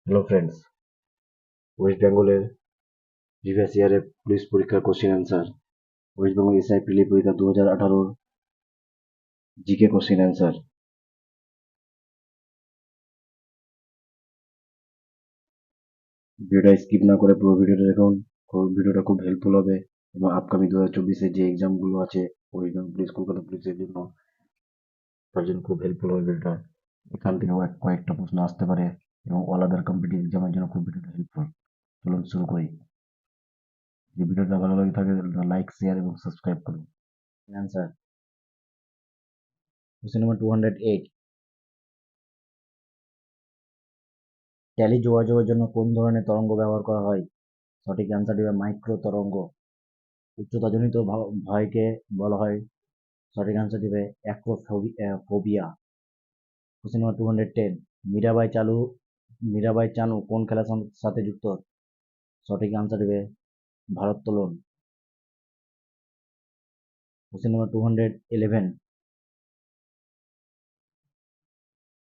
Hello friends, West বেঙ্গলের previous ইয়ারের police পরীক্ষার question answer, West Bengal SI প্রিলি পরীক্ষা 2018 জিকে কোশ্চেন অ্যান্সার। ভিডিওটা স্কিপ না করে পুরো ভিডিওটা দেখুন। ভিডিওটা খুব হেল্পফুল হবে এবং আপকামিং 2024-এর যে এক্সামগুলো আছে ওয়েস্ট বেঙ্গল পুলিশ, কলকাতা পুলিশের জন্য, তার জন্য খুব হেল্পফুল হবে ভিডিওটা। এখান থেকে কয়েকটা প্রশ্ন আসতে পারে এবং অল আদার কম্পিটিটিভ এক্সামের জন্য খুব ভিডিওটা হেল্পফুল। চলুন শুরু করি। যদি ভিডিওটা ভালো লাগে থাকে লাইক, শেয়ার এবং সাবস্ক্রাইব করুন। অ্যান্সার কোশ্চেন নাম্বার 208, ট্যালি যোগাযোগের জন্য কোন ধরনের তরঙ্গ ব্যবহার করা হয়? সঠিক অ্যান্সারটি হবে মাইক্রো তরঙ্গ। উচ্চতাজনিত ভয়কে বলা হয়, সঠিক অ্যান্সারটি হবে অ্যাক্রোফোবিয়া। কোশ্চেন নাম্বার 210, মীরাবাই চানু কোন খেলার সাথে যুক্ত? সঠিক অ্যান্সার হবে ভারোত্তোলন। কোশ্চেন নাম্বার 211,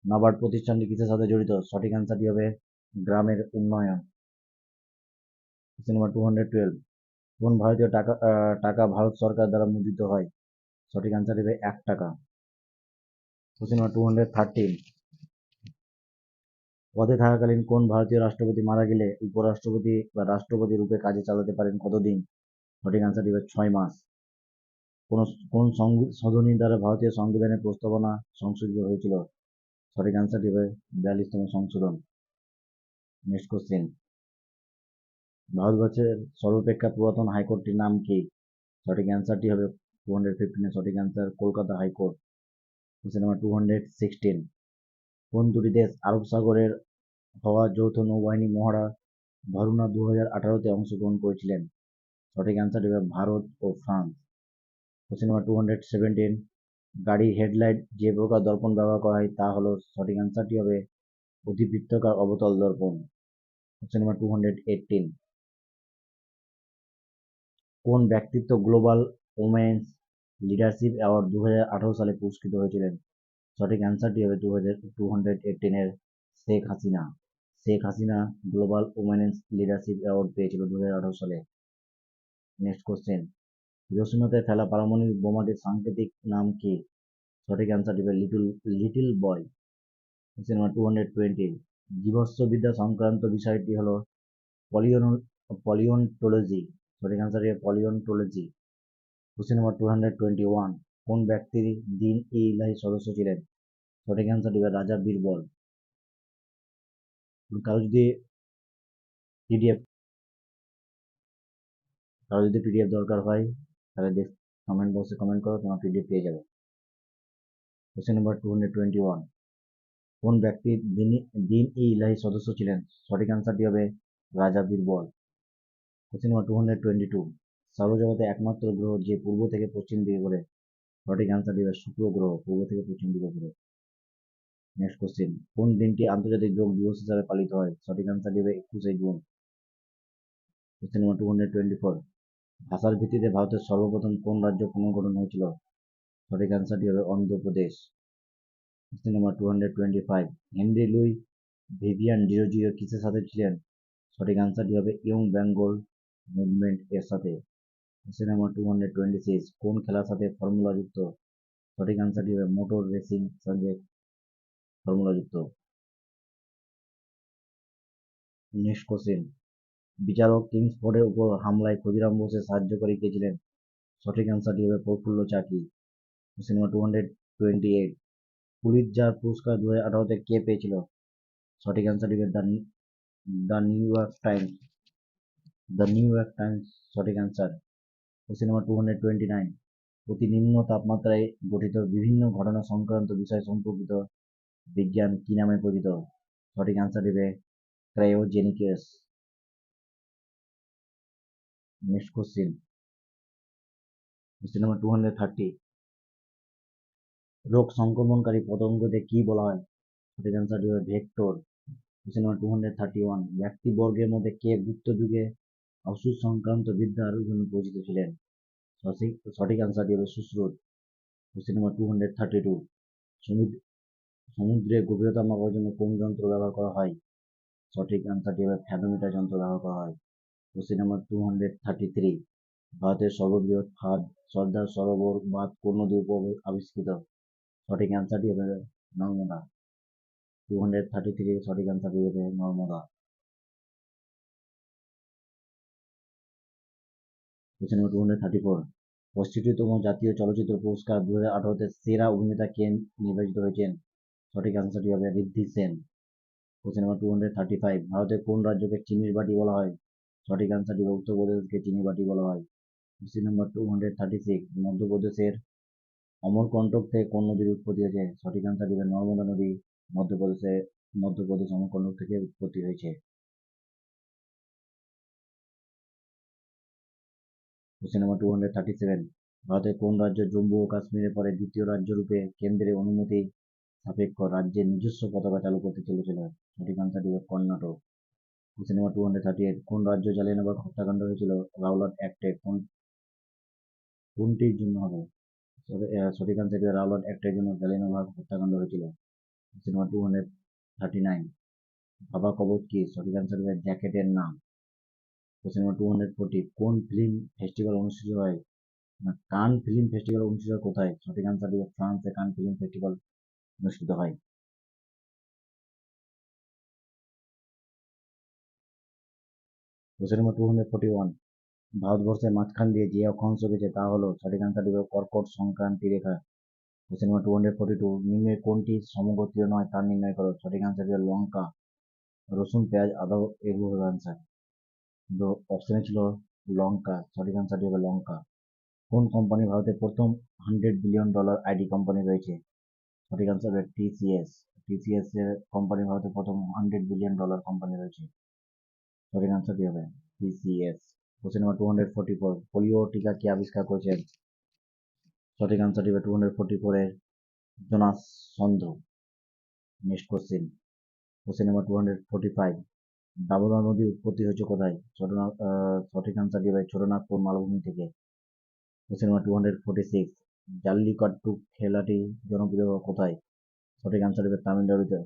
নাবার্ড প্রতিষ্ঠানটি কিসের সাথে জড়িত? সঠিক অ্যান্সারটি হবে গ্রামের উন্নয়ন। কোশ্চেন নাম্বার 212, কোন ভারতীয় টাকা ভারত সরকার দ্বারা মুদ্রিত হয়? সঠিক অ্যান্সার হবে 1 টাকা। কোশ্চেন নাম্বার 213, পদে থাকাকালীন কোন ভারতীয় রাষ্ট্রপতি মারা গেলে উপরাষ্ট্রপতি বা রাষ্ট্রপতি রূপে কাজে চালাতে পারেন কতদিন? সঠিক অ্যান্সারটি হবে 6 মাস। কোন কোন সংশোধনী দ্বারা ভারতীয় সংবিধানের প্রস্তাবনা সংশোধিত হয়েছিল? সঠিক অ্যান্সারটি হবে 42তম সংশোধন। নেক্সট কোশ্চেন, ভারতবর্ষের সর্বাপেক্ষা পুরাতন হাইকোর্টটির নাম কি? সঠিক অ্যান্সারটি হবে 215 সঠিক answer Kolkata high court. Question number 216, কোন দুটি দেশ আরব সাগরের হওয়া যৌথ নৌবাহিনী মহড়া ভারুনা 2018-তে অংশগ্রহণ করেছিলেন? সঠিক অ্যান্সার হবে ভারত ও ফ্রান্স। কোশ্চেন নাম্বার 217, গাড়ির হেডলাইট যে প্রকার দর্পণ ব্যবহার করা হয় তা হলো? সঠিক অ্যান্সারটি হবে অতিবৃত্তাকার অবতল দর্পণ। কোশ্চেন নাম্বার 218, কোন ব্যক্তিত্ব গ্লোবাল ওমেন্স লিডারশিপ অ্যাওয়ার্ড 2018 সালে পুরস্কৃত হয়েছিলেন? সঠিক অ্যান্সারটি হবে 218-এর Sheikh Hasina. Sheikh Hasina global women's leadership award পেয়েছিল 2018 সালে। নেক্সট কোশ্চেন, হিরোশিমাতে ফেলা পারমাণবিক বোমাটির সাংকেতিক নাম কি? সঠিক অ্যান্সারটি হবে লিটল বয়। কোশ্চেন নাম্বার 220, জীবস্ববিদ্যা সংক্রান্ত বিষয়টি হলো পলিওন্টোলজি। সঠিক অ্যান্সার হবে পলিওন্টোলজি। কোশ্চেন নাম্বার 221, কোন ব্যক্তি দিন ই ইলাহি সদস্য ছিলেন? সঠিক অ্যান্সার হবে রাজা বীরবল। কারো যদি পিডিএফ দরকার হয় তাহলে কমেন্ট বক্সে কমেন্ট করো, তোমার পিডিএফ পেয়ে যাবে। কোশ্চেন নাম্বার 221, কোন ব্যক্তি দিন ই ইলাহি সদস্য ছিলেন? সঠিক অ্যান্সারটি হবে রাজা বীরবল। কোশ্চেন নাম্বার 222, সৌরজগতে একমাত্র গ্রহ যে পূর্ব থেকে পশ্চিম দিকে ঘোরে? সঠিক অ্যান্সারটি হবে শুক্র গ্রহ, পূর্ব থেকে পশ্চিম দিকে ঘোরে। নেক্সট কোশ্চেন, কোন দিনটি আন্তর্জাতিক যোগ দিবস হিসাবে পালিত হয়? সঠিক অ্যান্সারটি হবে 21শে জুন। কোশ্চেন নাম্বার 224, ভাষার ভিত্তিতে ভারতের সর্বপ্রথম কোন রাজ্য পুনর্গঠন হয়েছিল? সঠিক অ্যান্সারটি হবে Andhra Pradesh. Question number 225, Henry Louis Vivian Derozio কিসের সাথে ছিলেন? সঠিক অ্যান্সারটি হবে ইয়ং বেঙ্গল মুভমেন্ট এর সাথে। কোশ্চেন নাম্বার 226, কোন খেলার সাথে ফর্মুলা যুক্ত? সঠিক অ্যান্সারটি হবে মোটর রেসিং সঙ্গে ফর্মুলা যুক্ত। নেক্সট কোশ্চেন, বিচারক কিংসফোর্ডের উপর হামলায় ক্ষুদিরাম বোসের সাহায্যকারী কে ছিলেন? সঠিক অ্যান্সারটি হবে প্রফুল্ল চাকি। কোশ্চেন নাম্বার 228, পুলিৎজার পুরস্কার 2018-তে কে পেয়েছিল? সঠিক অ্যান্সারটি হবে দ্য নিউ ইয়র্ক টাইমস। সঠিক অ্যান্সার। কোশ্চেন নাম্বার 229, অতি নিম্ন তাপমাত্রায় গঠিত বিভিন্ন ঘটনা সংক্রান্ত বিষয় সম্পর্কিত বিজ্ঞান কি নামে পরিচিত? সঠিক অ্যান্সার হবে ক্রায়োজেনিক্স। নেক্সট কোশ্চেন নাম্বার 230, রোগ সংক্রমণকারী পতঙ্গকে কি বলা হয়? সঠিক অ্যান্সারটি হবে ভেক্টর। কোশ্চেন নাম্বার 231, ব্যক্তিবর্গের মধ্যে কে গুপ্ত যুগে ওষুধ সংক্রান্ত বিদ্যার জন্য পরিচিত ছিলেন? সঠিক অ্যান্সারটি হবে সুশ্রুত। কোশ্চেন নাম্বার 232, সমুদ্রে গভীরতা মাপার জন্য কোন যন্ত্র ব্যবহার করা হয়? সঠিক আনসারটি হবে ফ্যাথোমিটার যন্ত্র ব্যবহার করা হয়। কোশ্চেন নাম্বার 233, ভারতের সর্ববৃহৎ খাদ সর্দার সরোবর বাঁধ কোন নদীর উপর আবিষ্কৃত? সঠিক অ্যান্সারটি হবে নর্মদা। 233 সঠিক অ্যান্সারটি হবে নর্মদা। কোশ্চেন নাম্বার 234, 65তম জাতীয় চলচ্চিত্র পুরস্কার 2018-তে সেরা অভিনেতা কে নির্বাচিত হয়েছেন? সঠিক অ্যান্সারটি হবে ঋদ্ধি সেন। কোশ্চেন নাম্বার 235, ভারতের কোন রাজ্যকে চিনির বাটি বলা হয়? সঠিক অ্যান্সারটি হবে উত্তরপ্রদেশকে চিনি বাটি বলা হয়। কোশ্চেন নাম্বার 236, মধ্যপ্রদেশের অমরকন্টক থেকে কোন নদীর উৎপত্তি হয়েছে? সঠিক অ্যান্সারটি হবে নর্মদা নদী মধ্যপ্রদেশ অমরকন্টক থেকে উৎপত্তি হয়েছে। কোশ্চেন নাম্বার 237, ভারতের কোন রাজ্য জম্মু ও কাশ্মীরের পরে দ্বিতীয় রাজ্য রূপে কেন্দ্রের অনুমতি সাপেক্ষ রাজ্যের নিজস্ব পতাকা চালু করতে চলেছিল? সঠিক আনসারটি হবে কর্ণাটক। কোশ্চেন নাম্বার 238, কোন রাজ্য জালিয়ানবাগ হত্যাকাণ্ড হয়েছিল? রাওলাট অ্যাক্টে কোনটির জন্য হবে? সঠিক আনসারটি হবে রাওলাট অ্যাক্টের জন্য জালিয়ানবাগ হত্যাকাণ্ড হয়েছিল। কোশ্চেন নাম্বার 239, বাবা কবচ কি? সঠিক আনসার হবে জ্যাকেটের নাম। কোশ্চেন নাম্বার 240, কোন ফিল্ম ফেস্টিভ্যাল অনুষ্ঠিত হয়? না, কান ফিল্ম ফেস্টিভ্যাল অনুষ্ঠিত হয় কোথায়? সঠিক আনসার হবে ফ্রান্সে কান ফিল্ম ফেস্টিভ্যাল অনুষ্ঠিত হয়। কোশ্চেন নাম্বার 241, ভারতবর্ষের মাঝখান দিয়ে যে অক্ষাংশ গেছে তা হলো? সঠিক আনসার হবে কর্কট সংক্রান্তি রেখা। কোশ্চেন নাম্বার 242, নিম্নের কোনটি সমগোত্রীয় নয় তা নির্ণয় করো? সঠিক আনসার হবে লঙ্কা। রসুন, পেঁয়াজ, আদা এগুলো হবে আনসার, কিন্তু অপশনে ছিল লঙ্কা। সঠিক আনসারটি হবে লঙ্কা। কোন কোম্পানি ভারতের প্রথম $100 বিলিয়ন আইটি কোম্পানি রয়েছে? সঠিক আনসার হবে টিসিএস। টিসিএস এর কোম্পানি ভারতের প্রথম $100 বিলিয়ন কোম্পানি রয়েছে। সঠিক আনসারটি হবে টিসিএস। কোশ্চেন নাম্বার 244, পোলিও টিকা কে আবিষ্কার করেছেন? সঠিক আনসারটি হবে 244 Jonas Chandra. Next question, question number 245, Damodar নদীর উৎপত্তি হয়েছে কোথায়? সঠিক আনসারটি হবে ছোটনাগপুর মালভূমি থেকে। কোশ্চেন নাম্বার 246, জাল্লিকাট্টু খেলাটি জনপ্রিয় কোথায়? সঠিক আনসার হবে তামিলনাড়ুতে।